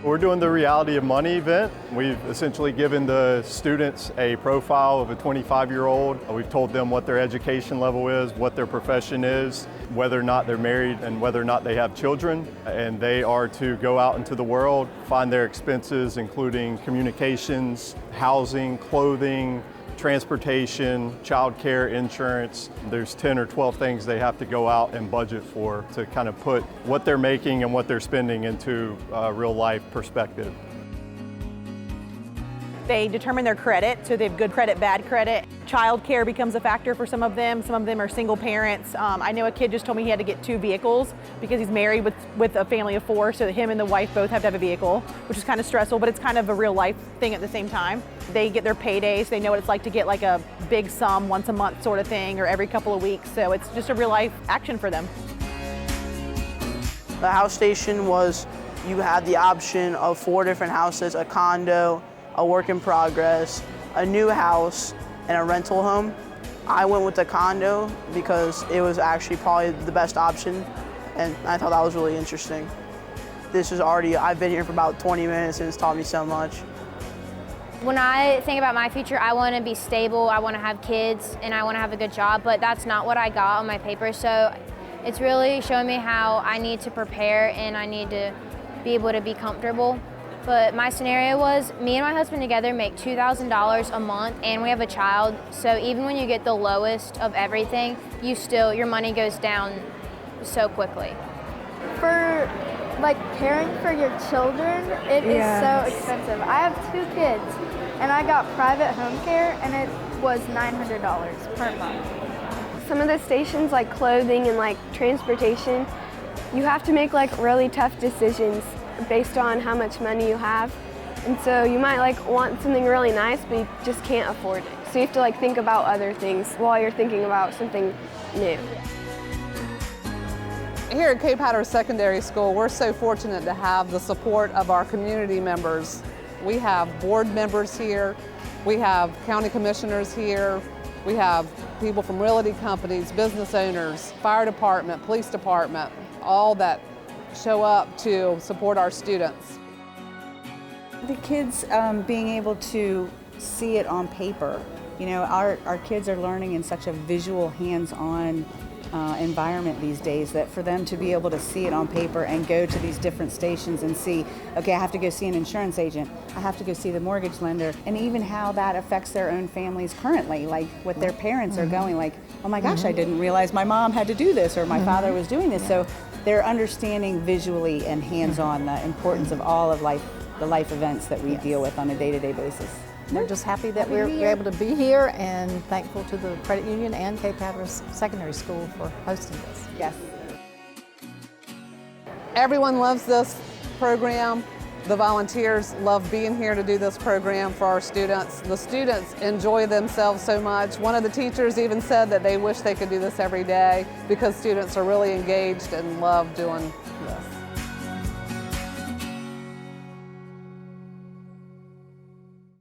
We're doing the Reality of Money event. We've essentially given the students a profile of a 25-year-old. We've told them what their education level is, what their profession is, whether or not they're married, and whether or not they have children. And they are to go out into the world, find their expenses, including communications, housing, clothing, transportation, childcare, insurance. There's 10 or 12 things they have to go out and budget for to kind of put what they're making and what they're spending into a real life perspective. They determine their credit, so they have good credit, bad credit. Child care becomes a factor for some of them. Some of them are single parents. I know a kid just told me he had to get 2 vehicles because he's married with a family of 4, so him and the wife both have to have a vehicle, which is kind of stressful, but it's kind of a real life thing at the same time. They get their paydays. They know what it's like to get like a big sum once a month sort of thing or every couple of weeks, so it's just a real life action for them. The house station was, you had the option of 4 different houses, a condo, a work in progress, a new house, and a rental home. I went with the condo because it was actually probably the best option, and I thought that was really interesting. This is already, I've been here for about 20 minutes and it's taught me so much. When I think about my future, I want to be stable, I want to have kids, and I want to have a good job, but that's not what I got on my paper, so it's really showing me how I need to prepare and I need to be able to be comfortable. But my scenario was, me and my husband together make $2,000 a month and we have a child, so even when you get the lowest of everything, your money goes down so quickly. For like caring for your children, it is so expensive. I have 2 kids and I got private home care and it was $900 per month. Some of the stations like clothing and like transportation, you have to make like really tough decisions based on how much money you have. And so you might like want something really nice, but you just can't afford it. So you have to like think about other things while you're thinking about something new. Here at Cape Hatteras Secondary School, we're so fortunate to have the support of our community members. We have board members here, we have county commissioners here, we have people from realty companies, business owners, fire department, police department, all that show up to support our students. The kids being able to see it on paper. You know, our kids are learning in such a visual, hands-on environment these days that for them to be able to see it on paper and go to these different stations and see, okay, I have to go see an insurance agent, I have to go see the mortgage lender, and even how that affects their own families currently, like what their parents are going, like, oh my gosh, I didn't realize my mom had to do this or my father was doing this. So they're understanding visually and hands-on the importance of all of life, the life events that we deal with on a day-to-day basis. We're just happy that we're able to be here and thankful to the Credit Union and Cape Hatteras Secondary School for hosting this. Yes. Everyone loves this program. The volunteers love being here to do this program for our students. The students enjoy themselves so much. One of the teachers even said that they wish they could do this every day because students are really engaged and love doing this.